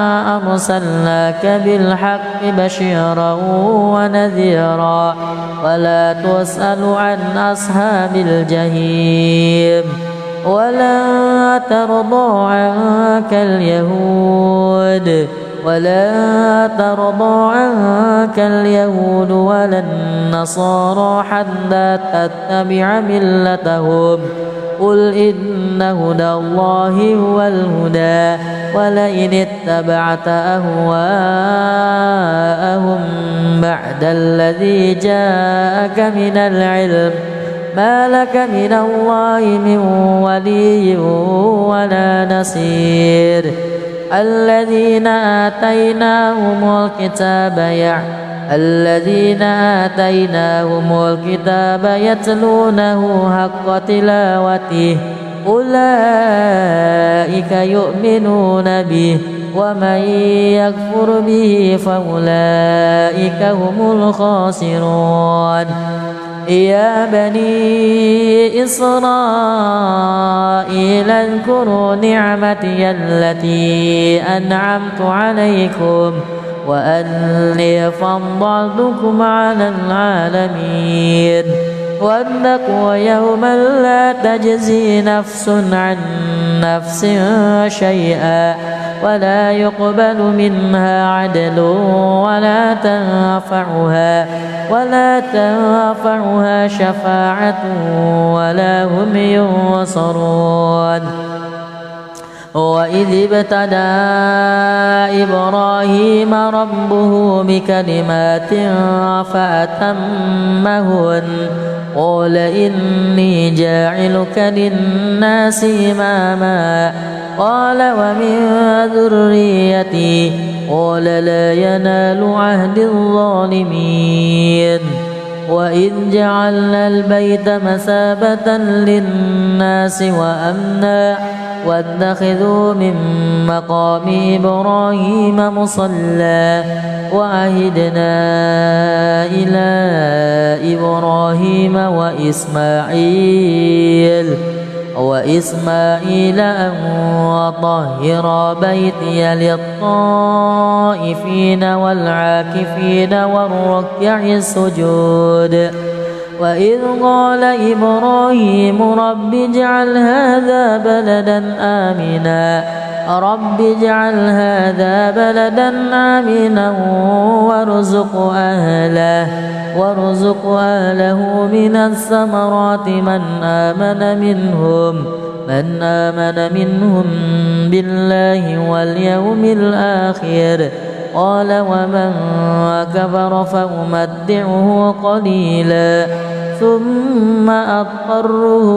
أرسلناك بالحق بشيرا ونذيرا ولا تسأل عن أصحاب الجحيم ولا ترضى عنك اليهود ولا النصارى حتى تتبع ملتهم قل إن هدى الله هو الهدى ولئن اتبعت أهواءهم بعد الذي جاءك من العلم ما لك من الله من ولي ولا نصير الذين آتيناهم الكتاب يتلونه حق تلاوته أولئك يؤمنون به ومن يكفر به فأولئك هم الخاسرون يا بني إسرائيل اذكروا نعمتي التي أنعمت عليكم وأني فضلتكم على العالمين واتقوا يوما لا تجزي نفس عن نفس شيئا ولا يقبل منها عدل ولا تنفعها شفاعة ولا هم ينصرون وإذ ابتلى إبراهيم ربه بكلمات فأتمهن قال إني جاعلك للناس إماما قال ومن ذريتي قال لا ينال عهد الظالمين وإذ جعلنا البيت مثابة للناس وأمنا واتخذوا من مقام إبراهيم مصلى وعهدنا إلى إبراهيم وإسماعيل أن طهر بيتي للطائفين والعاكفين والركع السجود وإذ قال إبراهيم رب اجعل هذا بلدا آمنا وارزق أهله من الثمرات من آمن منهم بالله واليوم الآخر قال ومن كفر فأمتعه قليلا ثم أضطره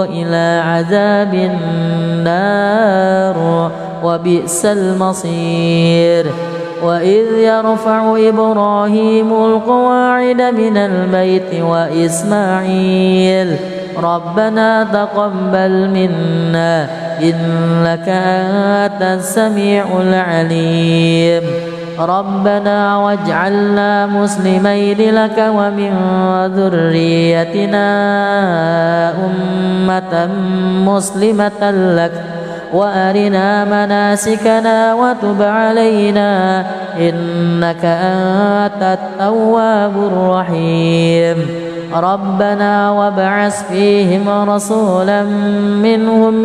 إلى عذاب النار وبئس المصير وإذ يرفع إبراهيم القواعد من البيت وإسماعيل ربنا تقبل منا إنك أنت السميع العليم ربنا واجعلنا مسلمين لك ومن ذريتنا أمة مسلمة لك وأرنا مناسكنا وتب علينا إنك أنت التواب الرحيم ربنا وابعث فيهم رسولا منهم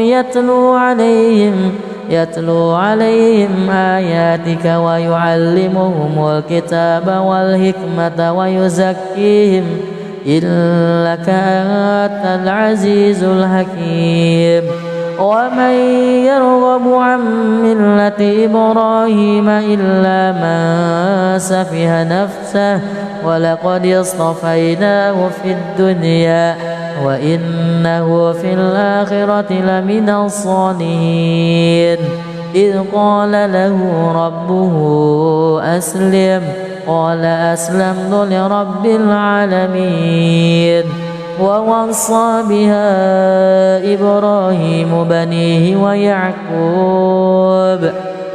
يتلو عليهم آياتك ويعلمهم الكتاب والحكمة ويزكيهم إنك أنت العزيز الحكيم ومن يرغب عن ملة إبراهيم إلا من سفه نفسه ولقد اصطفيناه في الدنيا وإنه في الآخرة لمن الصالحين إذ قال له ربه أسلم قال أسلمت لرب العالمين ووصى بها إبراهيم بنيه ويعقوب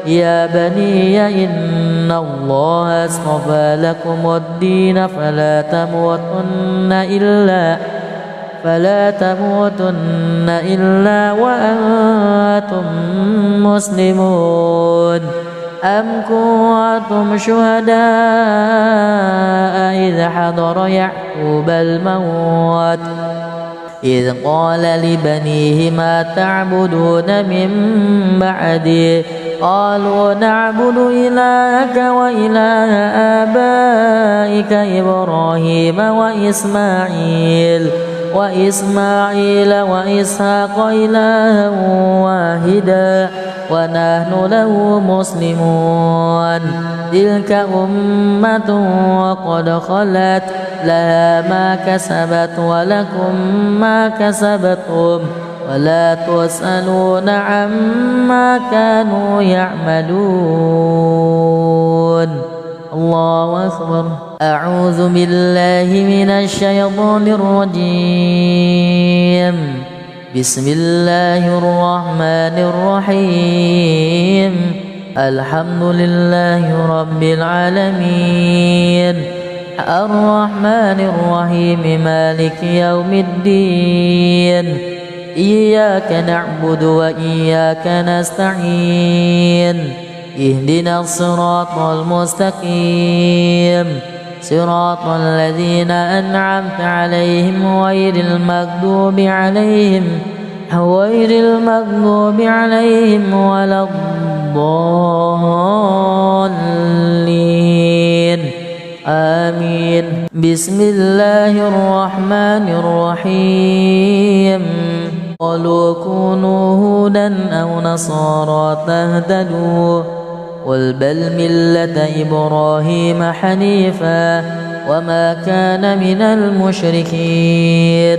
يا بني إن الله اصطفى لكم الدين فلا تموتن إلا وأنتم مسلمون أم كنتم شهداء إذ حضر يعقوب الموت إذ قال لبنيه ما تعبدون من بعدي قالوا نعبد إلهك وإله آبائك إبراهيم وإسماعيل وإسحاق إلها واحدا ونحن له مسلمون تلك أمة وقد خلت لها ما كسبت ولكم ما كسبتم ولا تسألون عما كانوا يعملون. الله أكبر. أعوذ بالله من الشيطان الرجيم. بسم الله الرحمن الرحيم. الحمد لله رب العالمين الرحمن الرحيم مالك يوم الدين إياك نعبد وإياك نستعين اهدنا الصراط المستقيم صراط الذين أنعمت عليهم غير المغضوب عليهم ولا الضالين آمين. بسم الله الرحمن الرحيم. قالوا كونوا هودا أو نصارى تهتدوا قل بل ملة إبراهيم حنيفا وما كان من المشركين.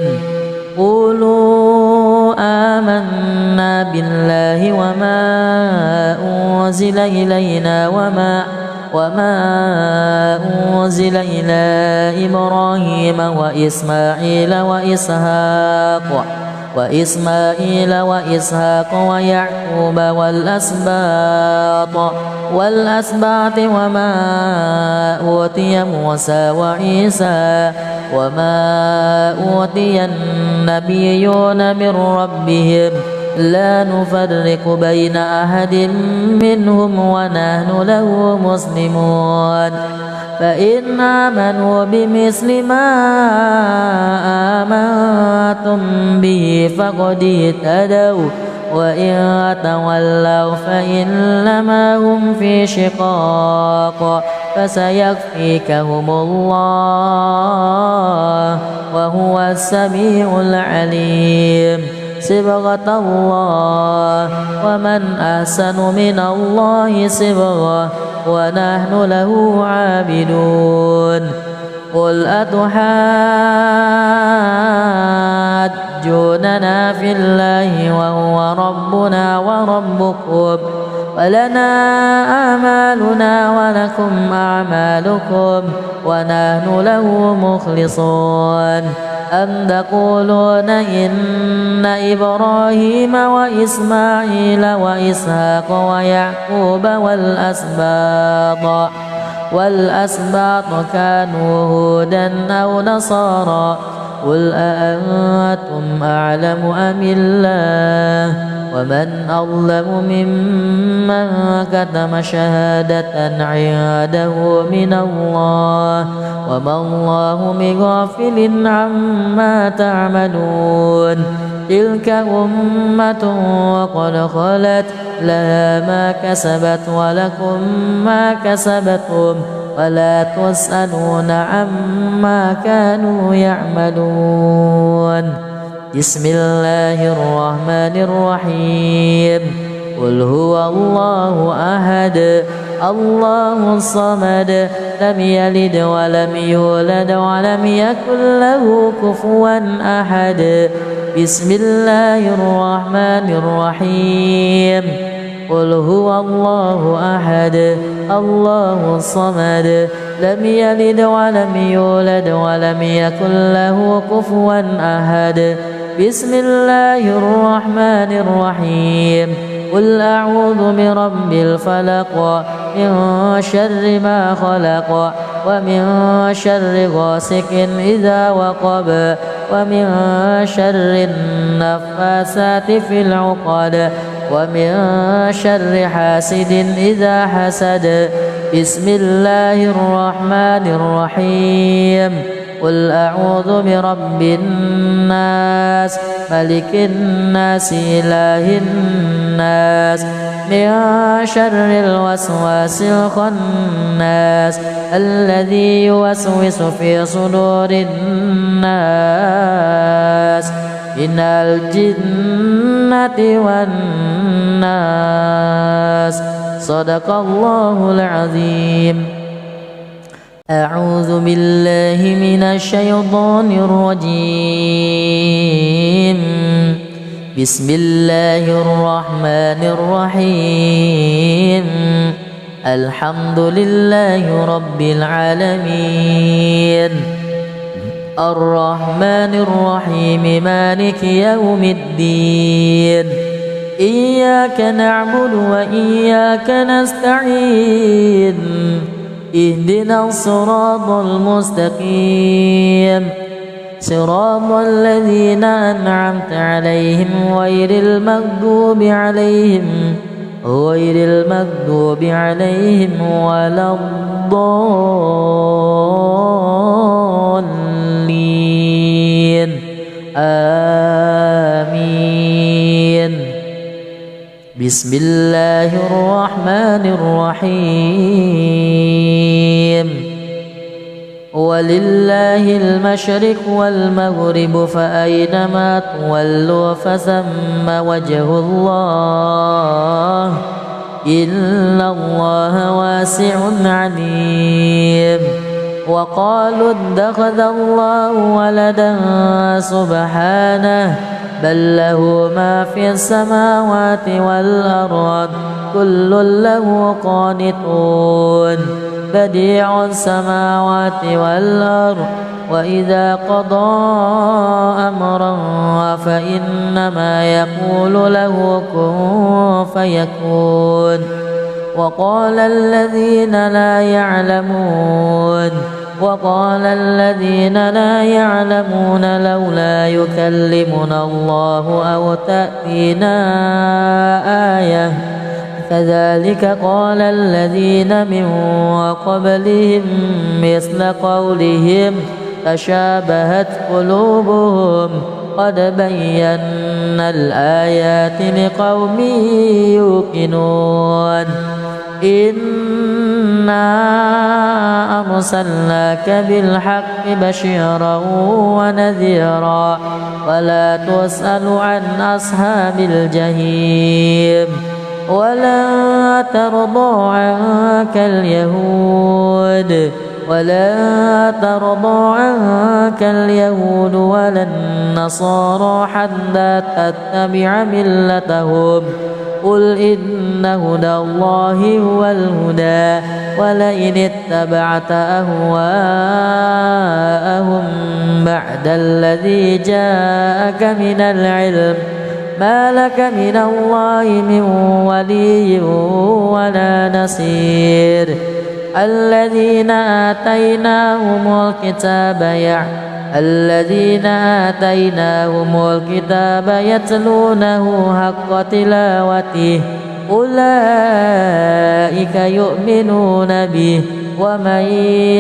قولوا آمنا بالله وما أنزل إلينا وما أنزل إلى إبراهيم وإسماعيل وإسحاق ويعقوب والأسباط وما أوتي موسى وعيسى وما أوتي النبيون من ربهم لا نفرق بين أحد منهم ونحن له مسلمون. فإن آمنوا بمثل ما آمنتم به فقد اهتدوا وإن تولوا فإنما هم في شقاق فسيكفيكهم الله وهو السميع العليم. صبغة الله ومن أحسن من الله صبغة ونحن له عابدون. قل أتحاجوننا في الله وهو ربنا وربكم ولنا أعمالنا ولكم أعمالكم ونحن له مخلصون. أم تقولون إن إبراهيم وإسماعيل وإسحاق ويعقوب والأسباط كانوا هودا أو نصارى قل أأنتم أعلم أم الله ومن أظلم ممن كتم شهادة عنده من الله وما الله بغافل عما تعملون. تلك أمة وقد خلت لها ما كسبت ولكم ما كسبتم ولا تسألون عما كانوا يعملون. بسم الله الرحمن الرحيم. قل هو الله أحد الله الصمد لم يلد ولم يولد ولم يكن له كفوا أحد. بسم الله الرحمن الرحيم. قل هو الله أحد الله الصمد لم يلد ولم يولد ولم يكن له كفوا أحد. بسم الله الرحمن الرحيم. قل أعوذ برب الفلق من شر ما خلق ومن شر غاسق إذا وقب ومن شر النفاسات في العقد ومن شر حاسد إذا حسد. بسم الله الرحمن الرحيم. قل أعوذ برب الناس ملك الناس إله الناس من شر الوسواس الخناس الذي يوسوس في صدور الناس من الجنة والناس. صدق الله العظيم. أعوذ بالله من الشيطان الرجيم. بسم الله الرحمن الرحيم. الحمد لله رب العالمين الرحمن الرحيم مالك يوم الدين. إياك نعبد وإياك نستعين. اهدنا الصراط المستقيم صراط الذين أنعمت عليهم غير المغضوب عليهم ولا الضالين. آمين. بسم الله الرحمن الرحيم. ولله المشرق والمغرب فأينما تولوا فثم وجه الله إن الله واسع عليم. وقالوا اتخذ الله ولدا سبحانه بل له ما في السماوات والأرض كل له قانتون. بديع السماوات والأرض وإذا قضى أمرا فإنما يقول له كن فيكون. وقال الذين لا يعلمون لولا يكلمنا الله أو تأتينا آية كذلك قال الذين من قبلهم مثل قولهم تشابهت قلوبهم قد بينا الآيات لقوم يوقنون. إنا أرسلناك بالحق بشيرا ونذيرا ولا تسأل عن أصحاب الجحيم. ولا ترضى عنك اليهود ولا النصارى حتى تتبع ملتهم. قل إن هدى الله هو الهدى ولئن اتبعت أهواءهم بعد الذي جاءك من العلم ما لك من الله من ولي ولا نصير. الذين آتيناهم الكتاب يتلونه حق تلاوته أولئك يؤمنون به ومن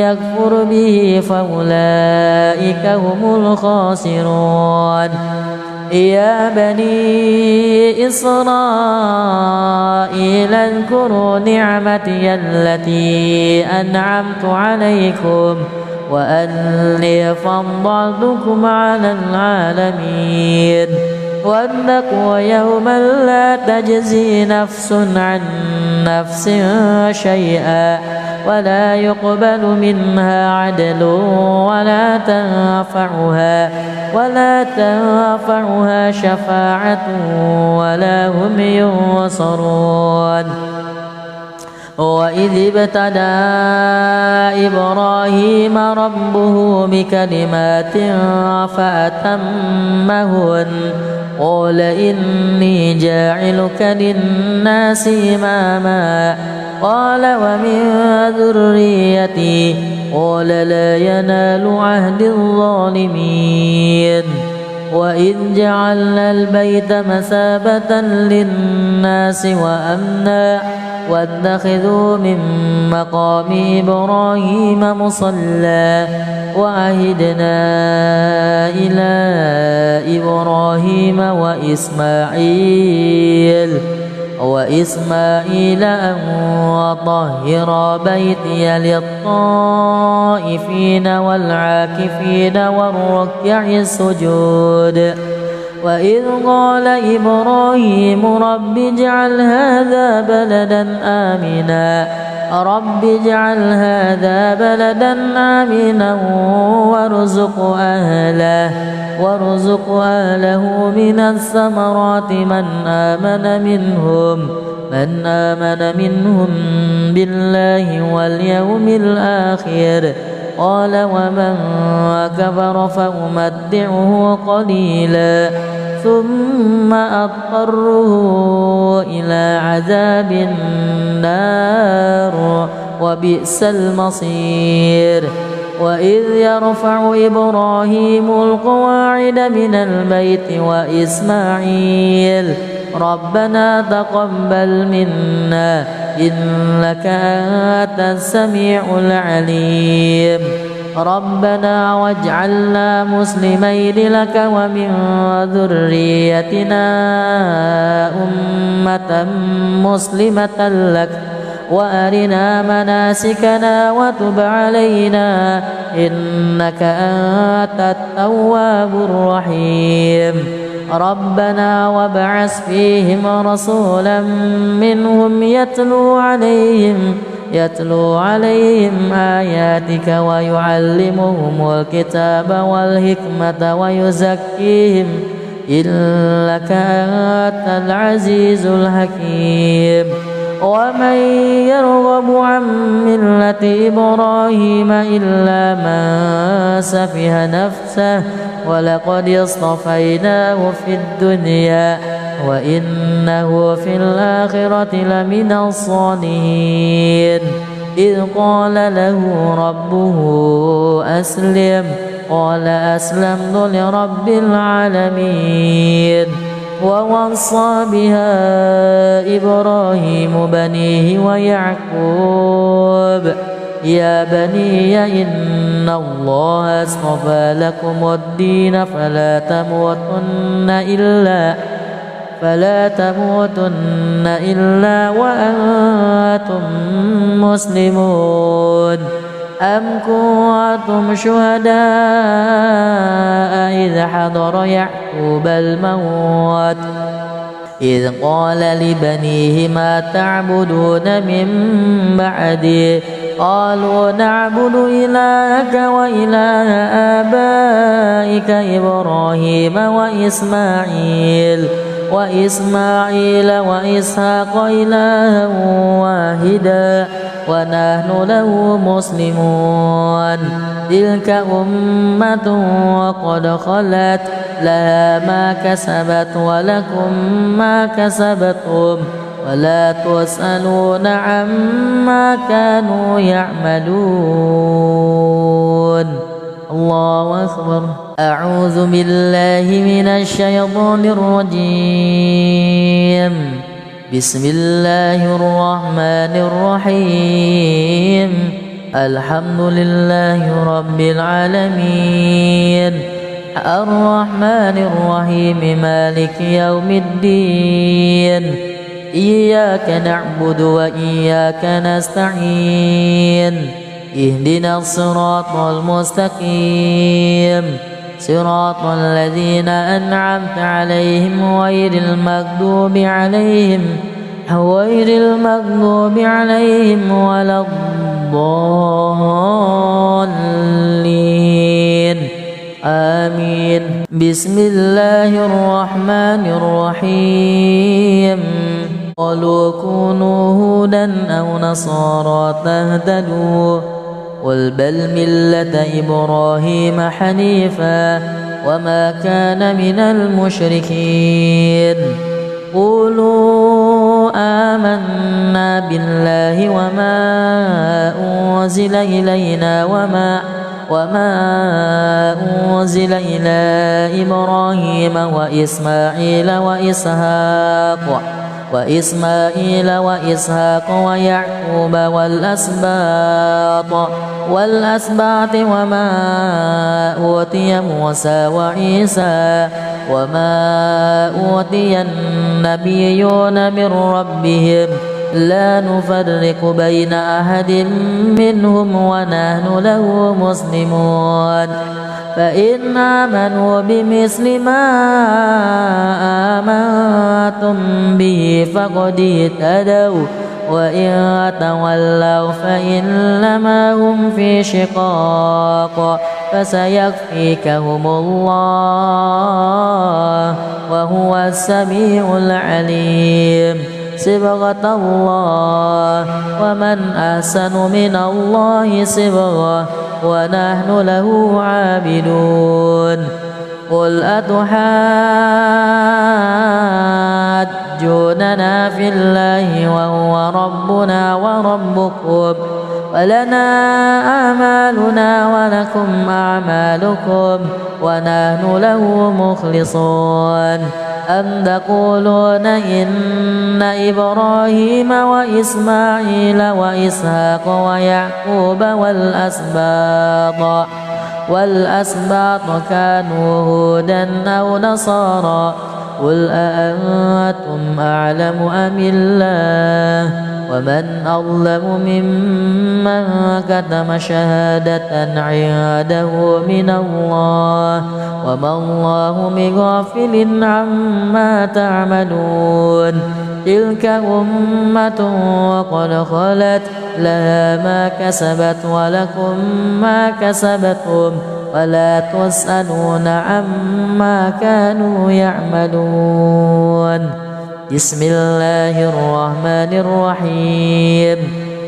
يكفر به فأولئك هم الخاسرون. يا بني إسرائيل اذكروا نعمتي التي أنعمت عليكم وأني فضلتكم على العالمين. واتقوا يوما لا تجزي نفس عن نفس شيئا ولا يقبل منها عدل ولا تنفعها شفاعة ولا هم ينصرون. وإذ ابتلى إبراهيم ربه بكلمات فأتمهن قال إني جاعلك للناس إماما قال ومن ذريتي قال لا ينال عهد الظالمين. وإذ جعلنا البيت مثابة للناس وأمنا واتخذوا من مقام إبراهيم مصلى وعهدنا إلى إبراهيم وإسماعيل أن وطهر بيتي للطائفين والعاكفين والركع السجود وإذ قال إبراهيم رب اجعل هذا بلدا آمنا وارزق أهله من الثمرات من آمن منهم بالله واليوم الآخر قال ومن كفر فأمتعه قليلا ثم أضطره إلى عذاب النار وبئس المصير وإذ يرفع إبراهيم القواعد من البيت وإسماعيل ربنا تقبل منا إنك أنت السميع العليم ربنا واجعلنا مسلمين لك ومن ذريتنا أمة مسلمة لك وأرنا مناسكنا وتب علينا إنك أنت التواب الرحيم ربنا وابعث فيهم رسولا منهم يتلو عليهم آياتك ويعلمهم الكتاب والحكمة ويزكيهم إنك أنت العزيز الحكيم ومن يرغب عن ملة إبراهيم إلا من سفه نفسه ولقد اصطفيناه في الدنيا وإنه في الآخرة لمن الصالحين إذ قال له ربه أسلم قال أسلمت لرب العالمين ووصى بها إبراهيم بنيه ويعقوب يا بني إن الله اصطفى لكم الدين فلا تموتن إلا وأنتم مسلمون أم كنتم شهداء إذ حضر يعقوب الموت إذ قال لبنيه ما تعبدون من بعدي قالوا نعبد إلهك وإله آبائك إبراهيم وإسماعيل وإسحاق إلها واحدا ونحن له مسلمون تلك أمة وقد خلت لها ما كسبت ولكم ما كسبتم ولا تسألون عما كانوا يعملون الله أكبر أعوذ بالله من الشيطان الرجيم بسم الله الرحمن الرحيم الحمد لله رب العالمين الرحمن الرحيم مالك يوم الدين إياك نعبد وإياك نستعين اهدنا الصراط المستقيم صراط الذين أنعمت عليهم غير المغضوب عليهم ولا الضالين آمين بسم الله الرحمن الرحيم قالوا كونوا هودا أو نصارى تهتدوا قل بل ملة إبراهيم حنيفا وما كان من المشركين قولوا آمنا بالله وما أنزل إلينا وما أنزل إلى إبراهيم وإسماعيل وإسحاق ويعقوب والأسباط وما أوتي موسى وعيسى وما أوتي النبيون من ربهم لا نفرق بين أحد منهم ونحن له مسلمون فإن آمنوا بمثل ما آمنتم به فقد اهتدوا وإن تولوا فإنما هم في شقاق فسيكفيكهم الله وهو السميع العليم صبغة الله ومن أحسن من الله صبغة ونحن له عابدون قل أتحاجوننا في الله وهو ربنا وربكم ولنا أعمالنا ولكم أعمالكم ونحن له مخلصون أم تقولون إن إبراهيم وإسماعيل وإسحاق ويعقوب والأسباط كانوا هودا أو نصارى قل أأنتم أعلم أم الله ومن أظلم ممن كتم شهادة عنده من الله وما الله بغافل عما تعملون تلك أمة وقد خلت لها ما كسبت ولكم ما كسبتم ولا تسألون عما كانوا يعملون بسم الله الرحمن الرحيم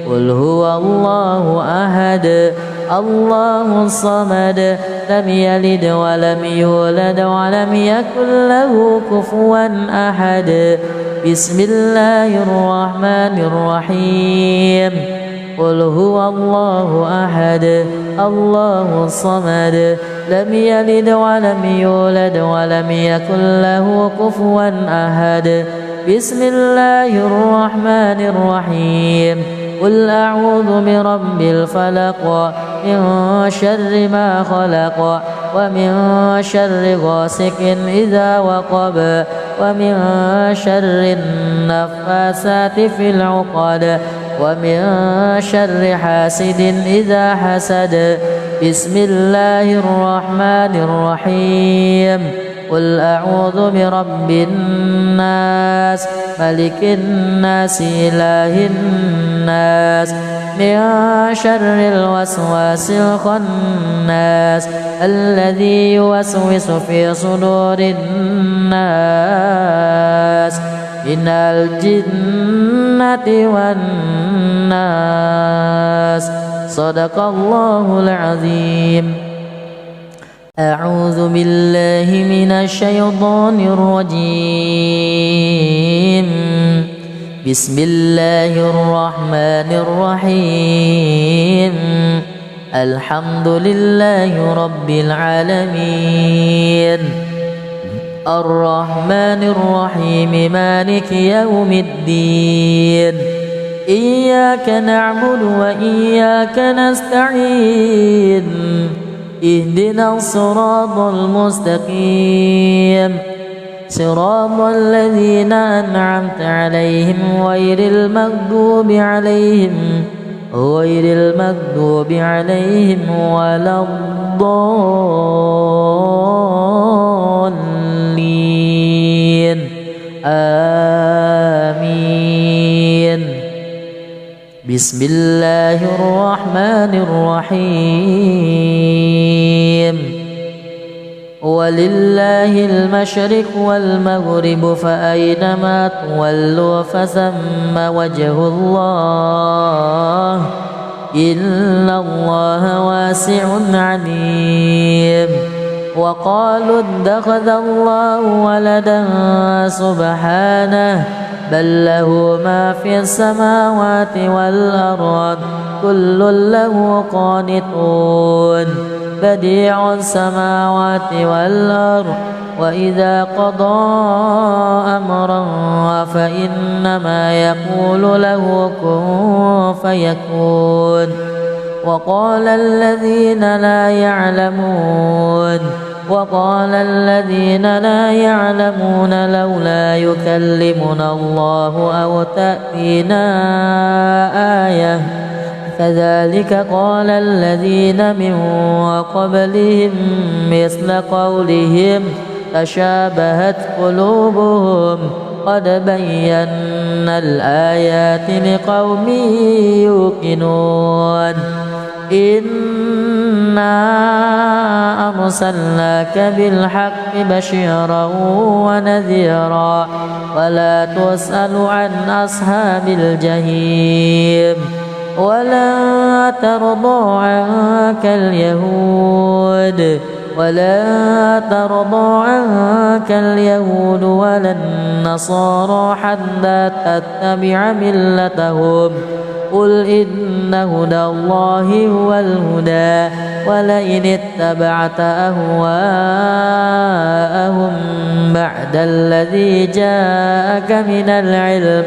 قل هو الله أحد الله الصمد لم يلد ولم يولد ولم يكن له كفوا أحد بسم الله الرحمن الرحيم قل هو الله أحد الله الصمد لم يلد ولم يولد ولم يكن له كفوا أحد بسم الله الرحمن الرحيم قل أعوذ برب الفلق من شر ما خلق ومن شر غاسق إذا وقب ومن شر النفاثات في العقد ومن شر حاسد إذا حسد بسم الله الرحمن الرحيم قل أعوذ برب الناس ملك الناس إله الناس من شر الوسواس الخناس الذي يوسوس في صدور الناس من الجنة والناس صدق الله العظيم. أعوذ بالله من الشيطان الرجيم. بسم الله الرحمن الرحيم. الحمد لله رب العالمين الرحمن الرحيم مالك يوم الدين إياك نعبد وإياك نستعين اهدنا الصراط المستقيم صراط الذين أنعمت عليهم غير المغضوب عليهم ولا الضالين آمين. بسم الله الرحمن الرحيم. ولله المشرق والمغرب فأينما تولوا فثم وجه الله إن الله واسع عليم. وقالوا اتخذ الله ولدا سبحانه بل له ما في السماوات والأرض كل له قانتون بديع السماوات والأرض وإذا قضى أمرا فإنما يقول له كن فيكون وقال الذين لا يعلمون لولا يكلمنا الله أو تأتينا آية كذلك قال الذين من قبلهم مثل قولهم تشابهت قلوبهم قد بينا الآيات لقوم يوقنون إنا أرسلناك بالحق بشيرا ونذيرا ولا تسأل عن أصحاب الجحيم ولا ترضى عنك اليهود ولا النصارى حتى تتبع ملتهم قل إن هدى الله هو الهدى ولئن اتبعت أهواءهم بعد الذي جاءك من العلم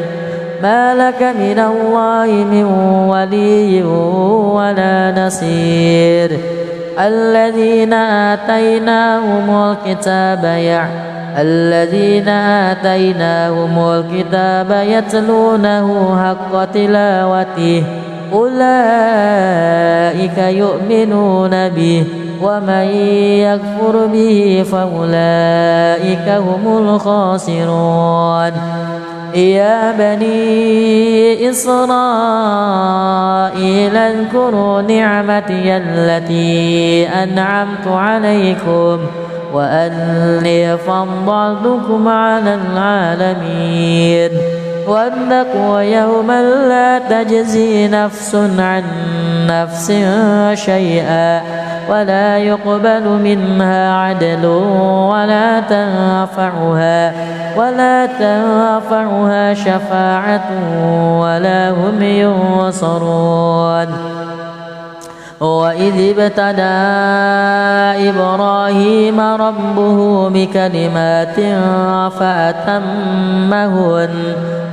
ما لك من الله من ولي ولا نصير الذين آتيناهم الكتاب يتلونه حق تلاوته أولئك يؤمنون به ومن يكفر به فأولئك هم الخاسرون يا بني إسرائيل اذكروا نعمتي التي أنعمت عليكم وأني فضلتكم على العالمين واتقوا يوما لا تجزي نفس عن نفس شيئا ولا يقبل منها عدل ولا تنفعها شفاعة ولا هم ينصرون وإذ ابتدى إبراهيم ربه بكلمات فأتمهن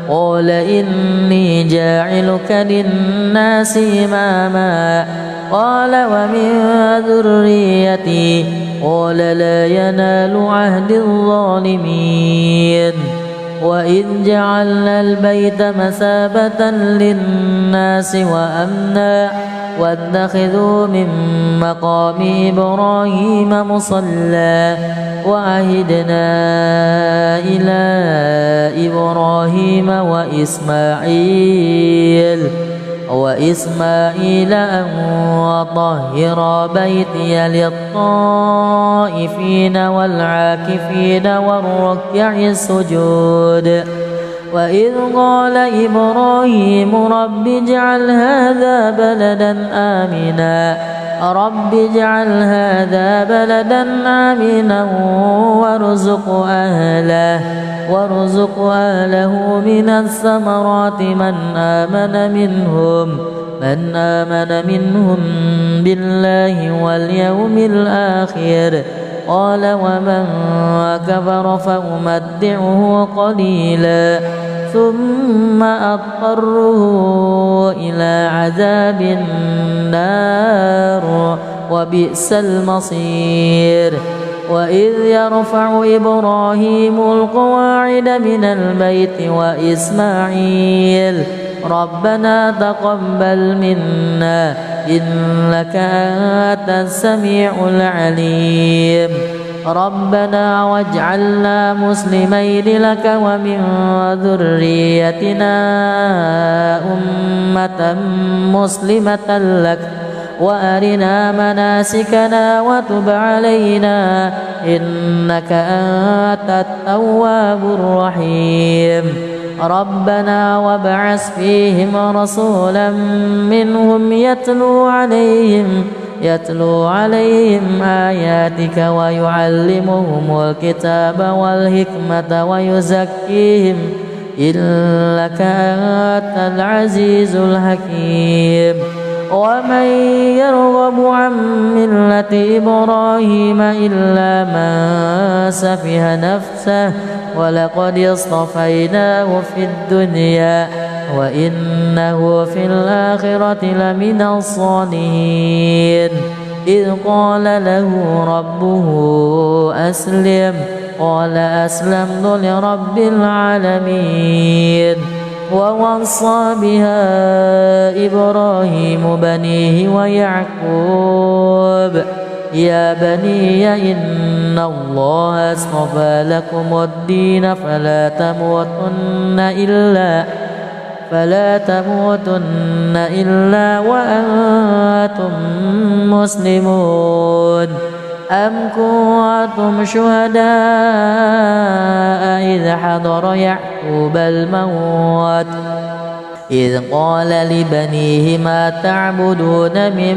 قال إني جاعلك للناس إماما قال ومن ذريتي قال لا ينال عهد الظالمين وإذ جعلنا البيت مثابة للناس وأمنا واتخذوا من مقام إبراهيم مصلى وعهدنا إلى إبراهيم وإسماعيل أن وطهر بيتي للطائفين والعاكفين والركع السجود وإذ قال إبراهيم رب اجعل هذا بلدا آمنا وارزق أهله من الثمرات من آمن منهم بالله واليوم الآخر قال ومن كفر فأمتعه قليلا ثم أضطره إلى عذاب النار وبئس المصير وإذ يرفع إبراهيم القواعد من البيت وإسماعيل ربنا تقبل منا إنك أنت السميع العليم ربنا واجعلنا مسلمين لك ومن ذريتنا أمة مسلمة لك وأرنا مناسكنا وتب علينا إنك أنت التواب الرحيم ربنا وابعث فيهم رسولا منهم يتلو عليهم آياتك ويعلمهم الكتاب والحكمة ويزكيهم إنك أنت العزيز الحكيم ومن يرغب عن ملة إبراهيم إلا من سفه نفسه ولقد اصطفيناه في الدنيا وإنه في الآخرة لمن الصالحين إذ قال له ربه أسلم قال أسلمت لرب العالمين ووصى بها إبراهيم بنيه ويعقوب يا بني إن الله اصطفى لكم الدين فلا تموتن إلا وأنتم مسلمون أم كنتم شهداء إذ حضر يعقوب الموت إذ قال لبنيه ما تعبدون من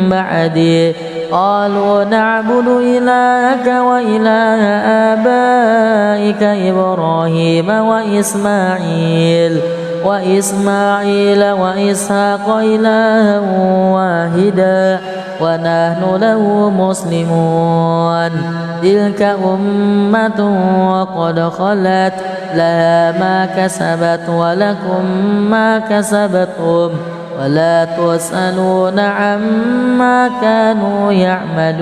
بعدي قالوا نعبد إلهك وإله آبائك إبراهيم وإسماعيل وإسحاق إلها واحدا ونحن له مسلمون تلك أمة وقد خلت لها ما كسبت ولكم ما كسبتم ولا تسألون عما كانوا يعملون.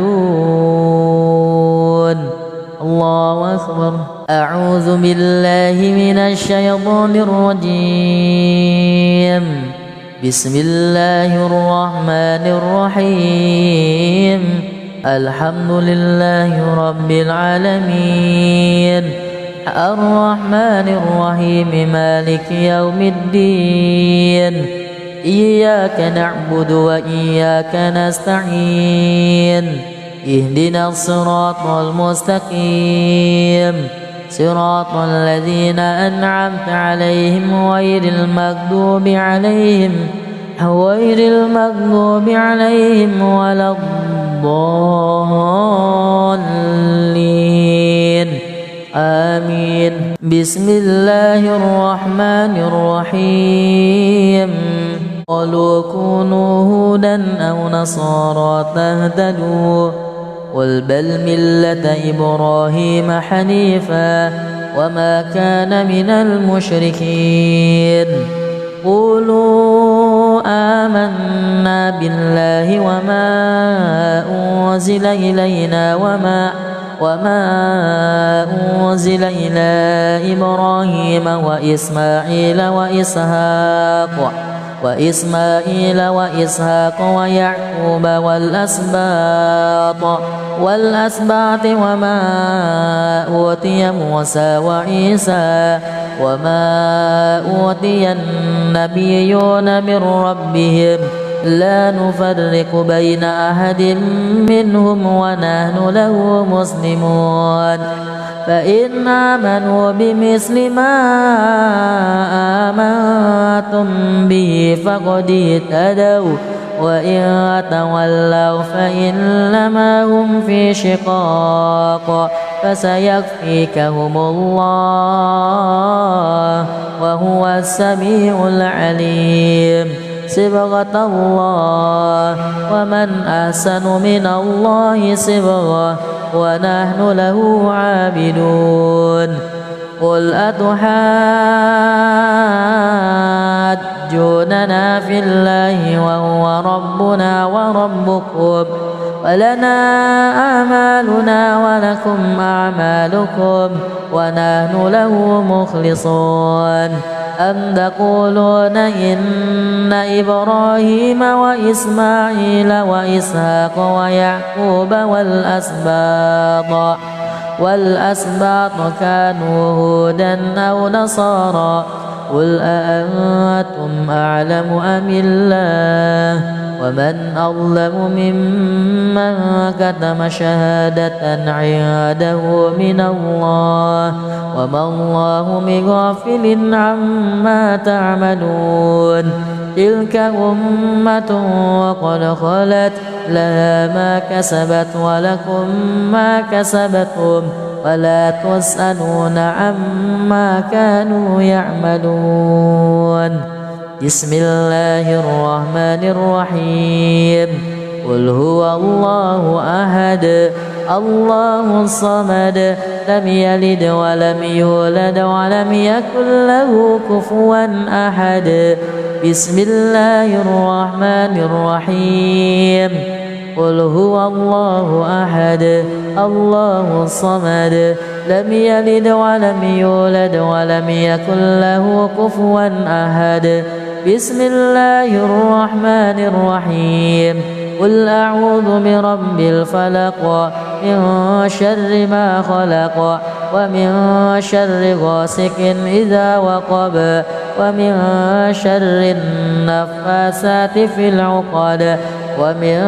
الله أكبر. أعوذ بالله من الشيطان الرجيم. بسم الله الرحمن الرحيم. الحمد لله رب العالمين الرحمن الرحيم مالك يوم الدين إياك نعبد وإياك نستعين اهدنا الصراط المستقيم صراط الذين أنعمت عليهم غير المغضوب عليهم ولا الضالين آمين. بسم الله الرحمن الرحيم. قالوا كونوا هودا أو نصارى تهتدوا قل بل ملة إبراهيم حنيفا وما كان من المشركين. قولوا آمنا بالله وما أنزل إلينا وما أنزل إلى إبراهيم وإسماعيل وإسحاق ويعقوب والأسباط وما أوتي موسى وعيسى وما أوتي النبيون من ربهم لا نفرق بين أحد منهم ونحن له مسلمون. فإن آمنوا بمثل ما آمنتم به فقد اهتدوا وإن تولوا فإنما هم في شقاق فسيكفيكهم الله وهو السميع العليم. صبغة الله ومن أحسن من الله صبغة ونحن له عابدون. قل أتحاجوننا في الله وهو ربنا وربكم ولنا أعمالنا ولكم أعمالكم ونحن له مخلصون. أم تقولون إن إبراهيم وإسماعيل وإسحاق ويعقوب والأسباط كانوا هودا أو نصارى قل أأنتم أعلم أم الله ومن أظلم ممن كتم شهادة عنده من الله وما الله بغافل عما تعملون. تلك أمة وقد خلت لها ما كسبت ولكم ما كسبتم ولا تسألون عما كانوا يعملون. بسم الله الرحمن الرحيم قل هو الله أحد الله الصمد لم يلد ولم يولد ولم يكن له كفوا أحد بسم الله الرحمن الرحيم قل هو الله أحد الله الصمد لم يلد ولم يولد ولم يكن له كفوا أحد بسم الله الرحمن الرحيم قل أعوذ برب الفلق من شر ما خلق ومن شر غاسق إذا وقب ومن شر النفاثات في العقد ومن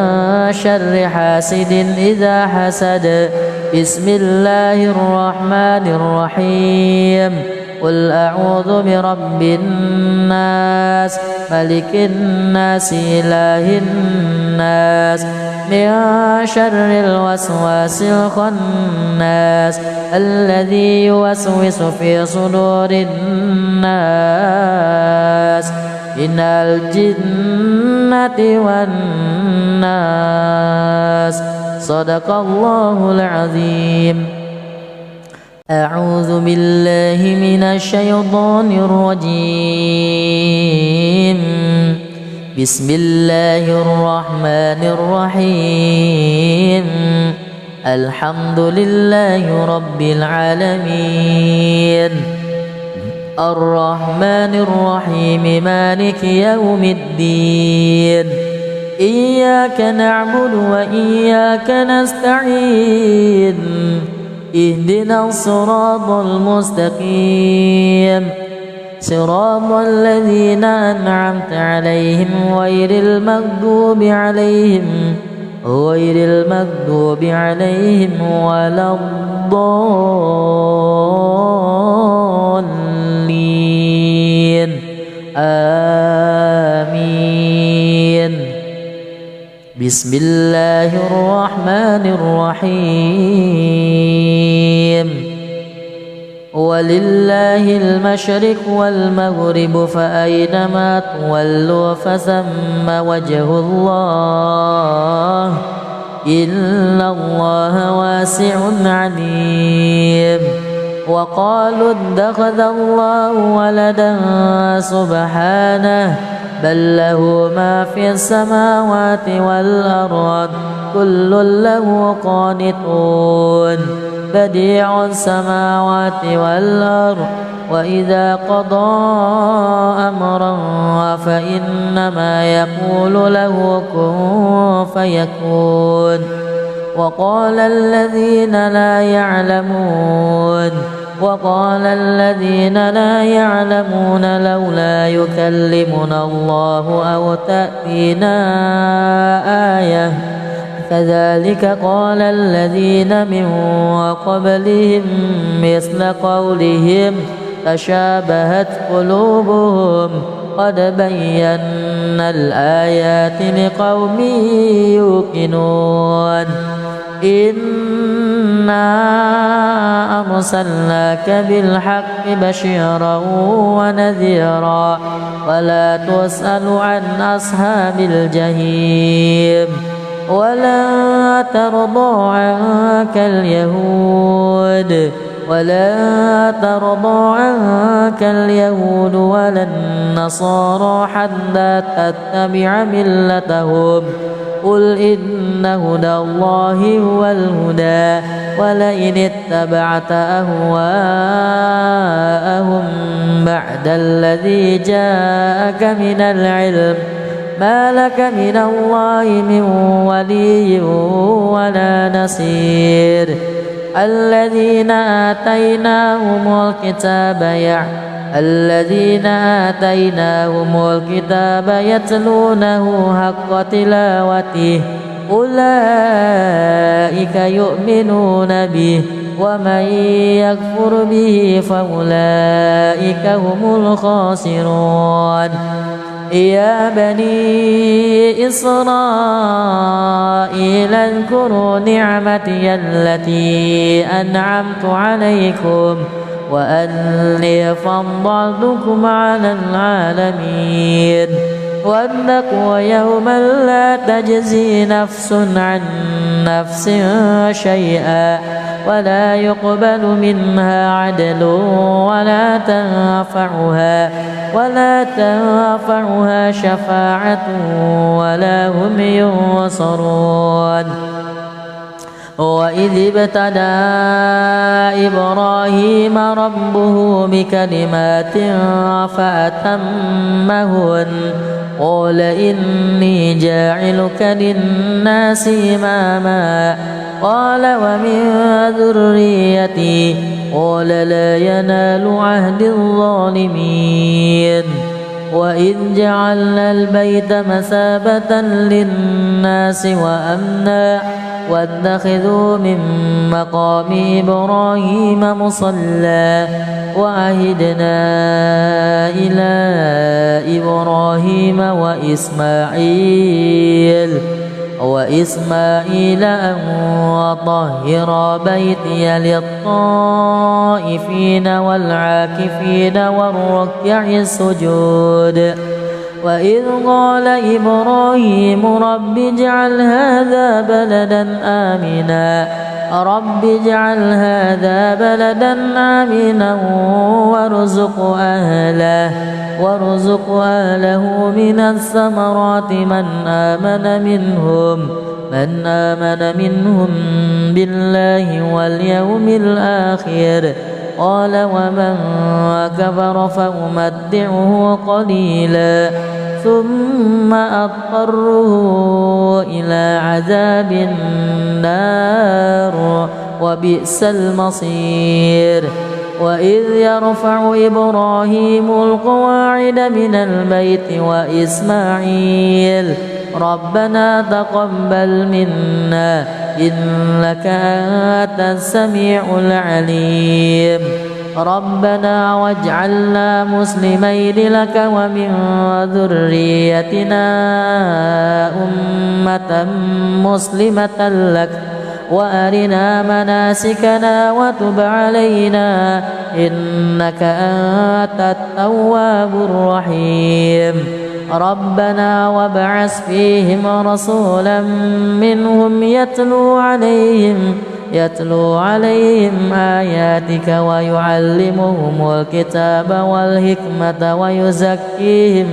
شر حاسد إذا حسد بسم الله الرحمن الرحيم قل أعوذ برب الناس ملك الناس إله الناس من شر الوسواس الخناس الذي يوسوس في صدور الناس من الجنة والناس صدق الله العظيم. أعوذ بالله من الشيطان الرجيم. بسم الله الرحمن الرحيم. الحمد لله رب العالمين الرحمن الرحيم مالك يوم الدين إياك نعبد وإياك نستعين اهدنا الصراط المستقيم صراط الذين أنعمت عليهم غير المغضوب عليهم ولا الضالين آمين. بسم الله الرحمن الرحيم. ولله المشرق والمغرب فأينما تولوا فثم وجه الله إن الله واسع عليم. وقالوا اتخذ الله ولدا سبحانه بل له ما في السماوات والأرض كل له قانتون بديع السماوات والأرض وإذا قضى أمرا فإنما يقول له كن فيكون. وقال الذين لا يعلمون لولا يكلمنا الله أو تأتينا آية كذلك قال الذين من قبلهم مثل قولهم تشابهت قلوبهم قد بينا الآيات لقوم يوقنون. إنا أرسلناك بالحق بشيرا ونذيرا ولا تسأل عن أصحاب الجحيم. ولا ترضى عنك اليهود ولا النصارى حتى تتبع ملتهم قل إن هدى الله هو الهدى ولئن اتبعت أهواءهم بعد الذي جاءك من العلم ما لك من الله من ولي ولا نصير. الذين آتيناهم الكتاب يتلونه حق تلاوته أولئك يؤمنون به ومن يكفر به فأولئك هم الخاسرون. يا بني إسرائيل اذكروا نعمتي التي أنعمت عليكم وأني فضلتكم على العالمين واتقوا يوما لا تجزي نفس عن نفس شيئا ولا يقبل منها عدل ولا تنفعها شفاعة ولا هم ينصرون. وإذ ابتلى إبراهيم ربه بكلمات فأتمهن قال إني جاعلك للناس إماما قال ومن ذريتي قال لا ينال عهد الظالمين. وإذ جعلنا البيت مثابة للناس وأمنا واتخذوا من مقام إبراهيم مصلى وعهدنا إلى إبراهيم وإسماعيل أن طهر بيتي للطائفين والعاكفين والركع السجود. وإذ قال إبراهيم رب اجعل هذا بلدا آمنا وارزق أهله من الثمرات من آمن منهم بالله واليوم الآخر قال ومن كفر فأمتعه قليلا ثم أضطره إلى عذاب النار وبئس المصير. وإذ يرفع إبراهيم القواعد من البيت وإسماعيل ربنا تقبل منا إنك أنت السميع العليم ربنا واجعلنا مسلمين لك ومن ذريتنا أمة مسلمة لك وأرنا مناسكنا وتب علينا إنك أنت التواب الرحيم. ربنا وابعث فيهم رسولا منهم يتلو عليهم آياتك ويعلمهم الكتاب والحكمة ويزكيهم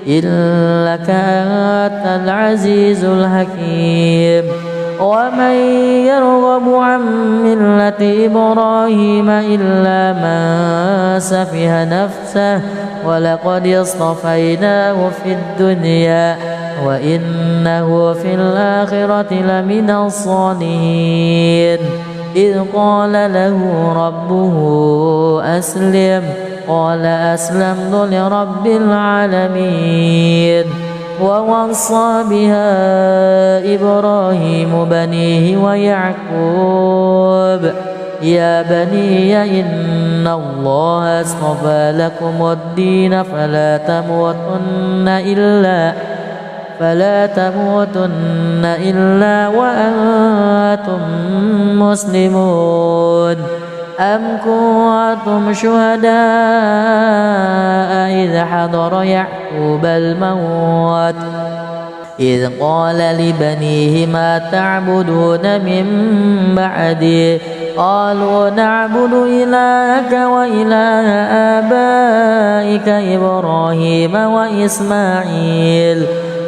إنك أنت العزيز الحكيم. ومن يرغب عن ملة إبراهيم إلا من سفه نفسه ولقد اصطفيناه في الدنيا وإنه في الآخرة لمن الصالحين. إذ قال له ربه أسلم قال أسلمت لرب العالمين. ووصى بها إبراهيم بنيه ويعقوب يا بني إن الله اصطفى لكم الدين فلا تموتن إلا وأنتم مسلمون. أم كنتم شهداء إذ حضر يعقوب الموت إذ قال لبنيه ما تعبدون من بعدي قالوا نعبد إلهك وإله آبائك إبراهيم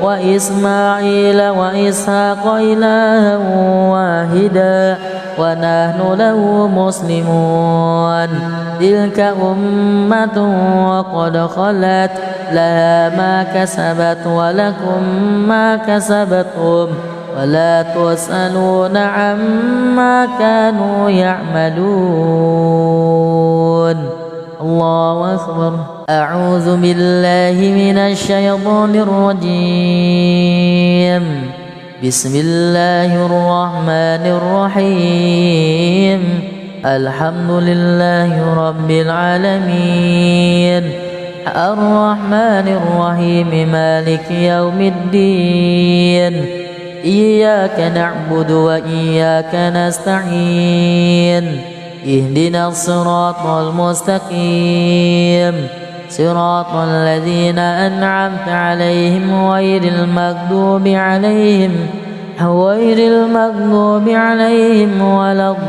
وإسماعيل وإسحاق إلها واحدا ونحن له مسلمون. تلك أمة وقد خلت لها ما كسبت ولكم ما كسبتم ولا تسألون عما كانوا يعملون. الله أكبر. أعوذ بالله من الشيطان الرجيم. بسم الله الرحمن الرحيم. الحمد لله رب العالمين الرحمن الرحيم مالك يوم الدين إياك نعبد وإياك نستعين اهدنا الصراط المستقيم صراط الذين أنعمت عليهم غير المغضوب عليهم ولا الضالين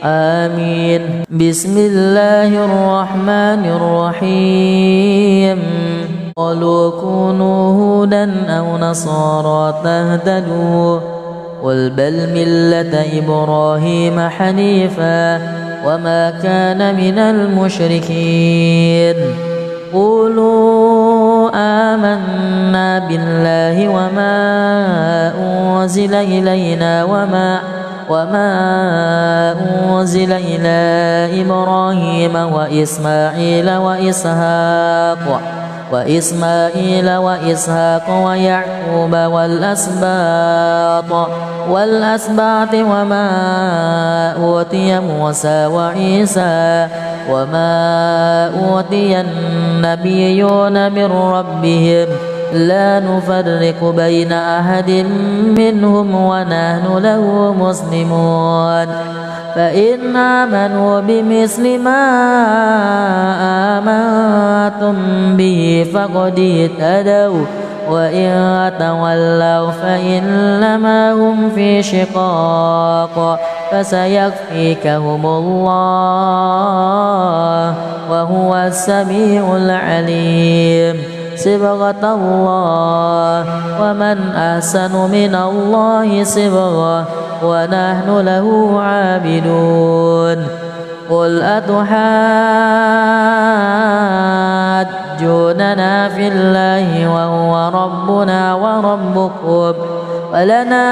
آمين. بسم الله الرحمن الرحيم. قالوا كونوا هودا أو نصارى تهتدوا قل بل ملة إبراهيم حنيفا وما كان من المشركين. قولوا آمنا بالله وما أنزل إلينا وما أنزل إلى إبراهيم وإسماعيل وإسحاق ويعقوب والأسباط وما أوتي موسى وعيسى وما أوتي النبيون من ربهم لا نفرق بين أحد منهم ونحن له مسلمون. فإن آمنوا بمثل ما آمنتم به فقد اهتدوا وإن تولوا فإنما هم في شقاق فسيكفيكهم الله وهو السميع العليم. صبغة الله ومن أحسن من الله صبغة ونحن له عابدون. قل أتحاجوننا في الله وهو ربنا وربكم ولنا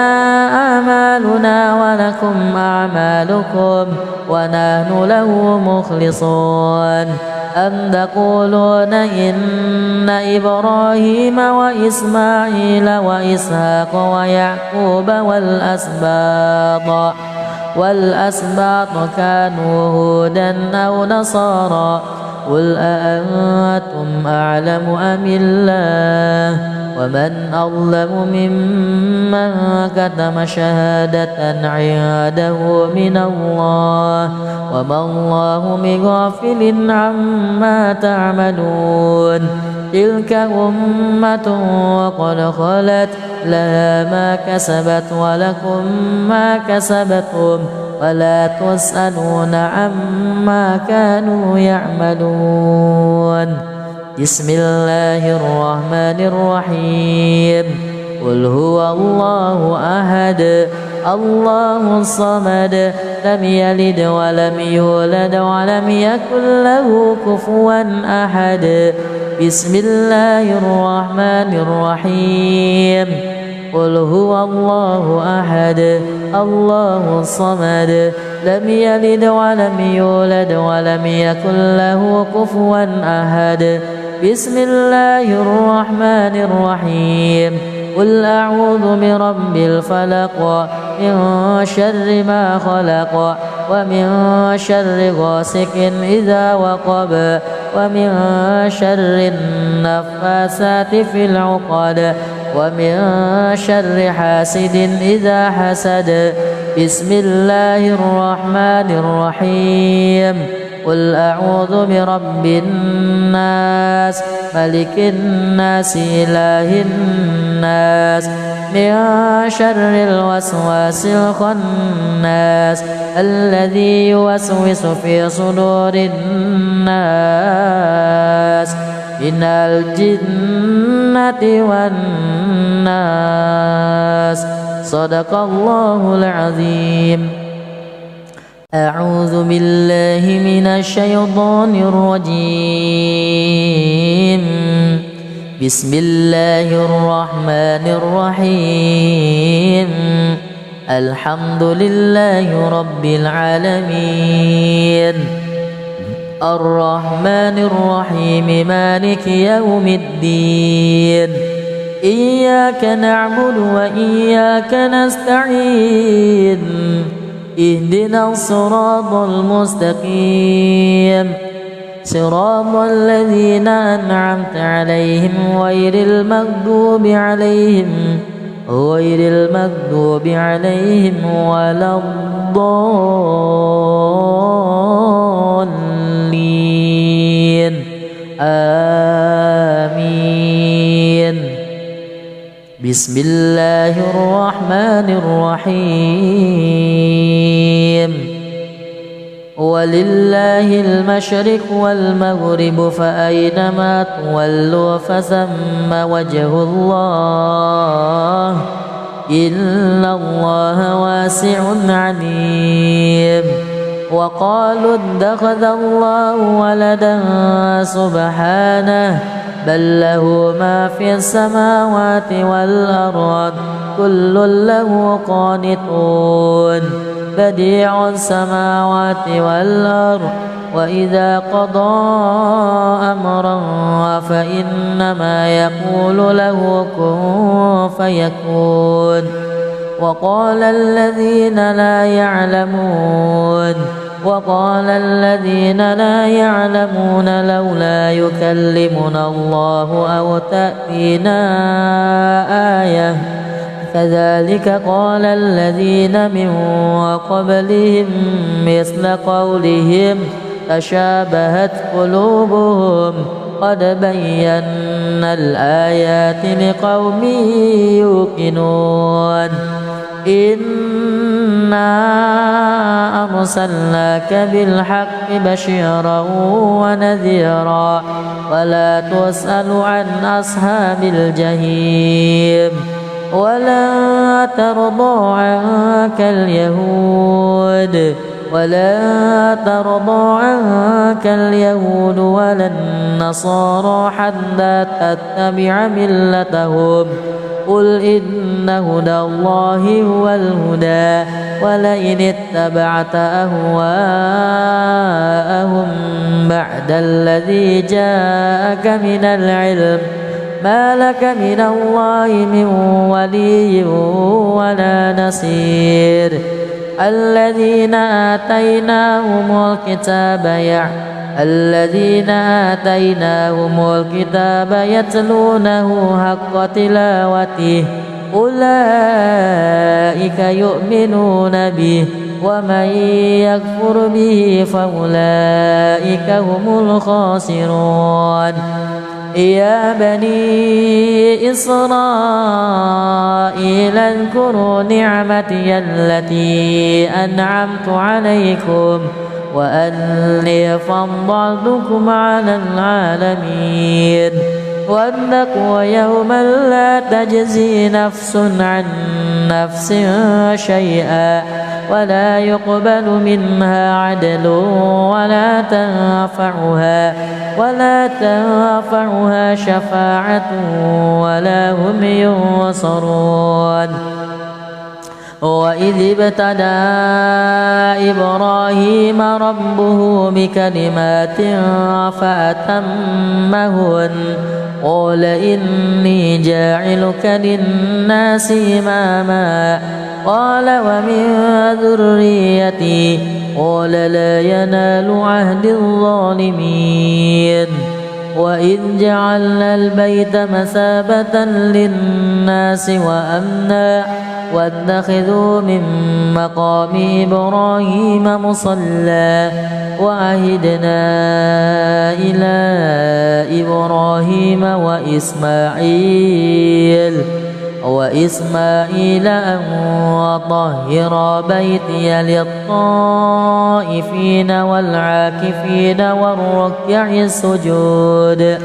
أعمالنا ولكم أعمالكم ونحن له مخلصون. أم تقولون إن إبراهيم وإسماعيل وإسحاق ويعقوب والأسباط كانوا هودا أو نصارى قل أأنتم أعلم أم الله ومن أظلم ممن كتم شهادة عنده من الله وما الله بغافل عما تعملون. تلك أمة وقد خلت لها ما كسبت ولكم ما كسبتم ولا تسألون عما كانوا يعملون. بسم الله الرحمن الرحيم. قل هو الله أحد الله الصمد لم يلد ولم يولد ولم يكن له كفوا أحد. بسم الله الرحمن الرحيم. قل هو الله أحد الله الصمد لم يلد ولم يولد ولم يكن له كفوا أحد. بسم الله الرحمن الرحيم. قل أعوذ برب الفلق من شر ما خلق ومن شر غاسق إذا وقب ومن شر النفاثات في العقد ومن شر حاسد إذا حسد. بسم الله الرحمن الرحيم. قل أعوذ برب الناس ملك الناس إله الناس من شر الوسواس الخناس الذي يوسوس في صدور الناس من الجنة والناس. صدق الله العظيم. أعوذ بالله من الشيطان الرجيم. بسم الله الرحمن الرحيم. الحمد لله رب العالمين الرحمن الرحيم مالك يوم الدين. إياك نعبد وإياك نستعين. اهدنا الصراط المستقيم صراط الذين أنعمت عليهم غير المغضوب عليهم غير المغضوب عليهم ولا الضالين آمين. بسم الله الرحمن الرحيم. ولله المشرق والمغرب فأينما تولوا فثم وجه الله إن الله واسع عليم. وقالوا اتخذ الله ولدا سبحانه بل له ما في السماوات والأرض كل له قانتون بديع السماوات والأرض وإذا قضى أمرا فإنما يقول له كن فيكون. وقال الذين لا يعلمون لولا يكلمنا الله أو تأتينا آية كذلك قال الذين من قبلهم مثل قولهم تشابهت قلوبهم قد بينا الآيات لقوم يوقنون. إنا أرسلناك بالحق بشيرا ونذيرا ولا تسأل عن أصحاب الجحيم. ولا ترضى عنك اليهود ولا النصارى حتى تتبع ملتهم قل إن هدى الله هو الهدى ولئن اتبعت أهواءهم بعد الذي جاءك من العلم ما لك من الله من ولي ولا نصير. الذين آتيناهم الكتاب يتلونه حق تلاوته أولئك يؤمنون به ومن يكفر به فأولئك هم الخاسرون. يا بني إسرائيل اذكروا نعمتي التي أنعمت عليكم وأني فضلتكم على العالمين. واتقوا يوما لا تجزي نفس عن نفس شيئا ولا يقبل منها عدل ولا تنفعها شفاعة ولا هم ينصرون. وإذ ابتلى إبراهيم ربه بكلمات فأتمهن قال إني جاعلك للناس إماما قال ومن ذريتي قال لا ينال عهد الظالمين. وإذ جعلنا البيت مثابة للناس وأمنا واتخذوا من مقام إبراهيم مصلى وعهدنا إلى إبراهيم وإسماعيل أن طهر بيتي للطائفين والعاكفين والركع السجود.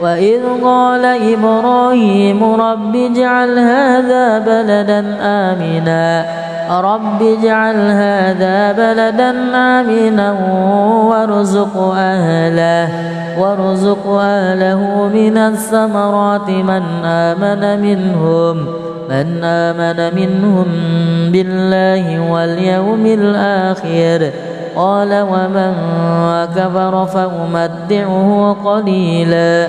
وإذ قال إبراهيم رب اجعل هذا بلدا آمنا وارزق أهله من الثمرات من آمن منهم بالله واليوم الآخر قال ومن كفر فأمتعه قليلا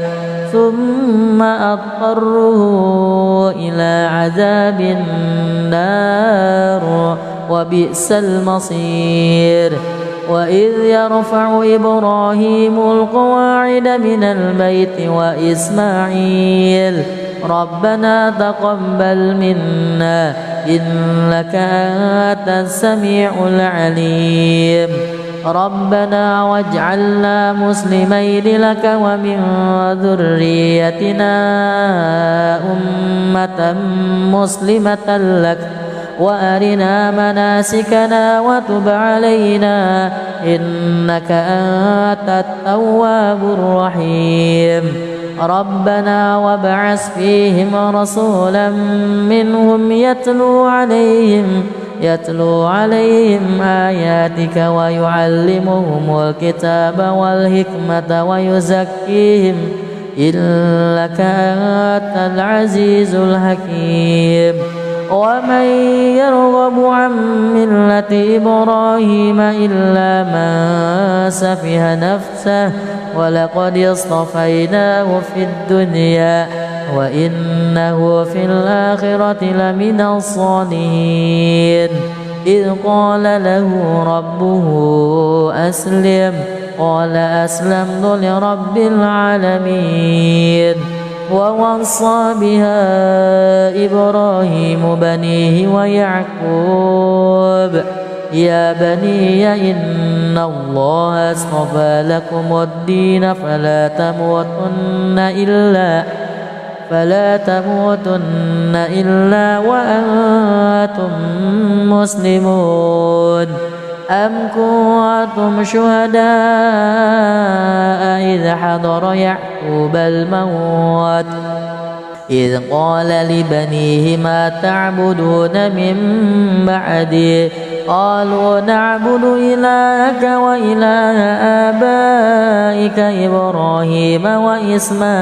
ثم أضطره إلى عذاب النار وبئس المصير. وإذ يرفع إبراهيم القواعد من البيت وإسماعيل ربنا تقبل منا إنك أنت السميع العليم ربنا واجعلنا مسلمين لك ومن ذريتنا أمة مسلمة لك وأرنا مناسكنا وتب علينا إنك أنت التواب الرحيم ربنا وابعث فيهم رسولا منهم يتلو عليهم آياتك ويعلمهم الكتاب والحكمة ويزكيهم إنك أنت العزيز الحكيم ومن يرغب عن ملة إبراهيم إلا من سفه نفسه ولقد اصطفيناه في الدنيا وإنه في الآخرة لمن الصالحين إذ قال له ربه أسلم قال أسلمت لرب العالمين ووصى بها إبراهيم بنيه ويعقوب يا بني إن الله اصطفى لكم الدين فلا تموتن إلا وأنتم مسلمون أم كنتم شهداء إذ حضر يعقوب الموت إذ قال لبنيه ما تعبدون من بعدي قالوا نعبد إلهك وإله آبائك إبراهيم وإسماعيل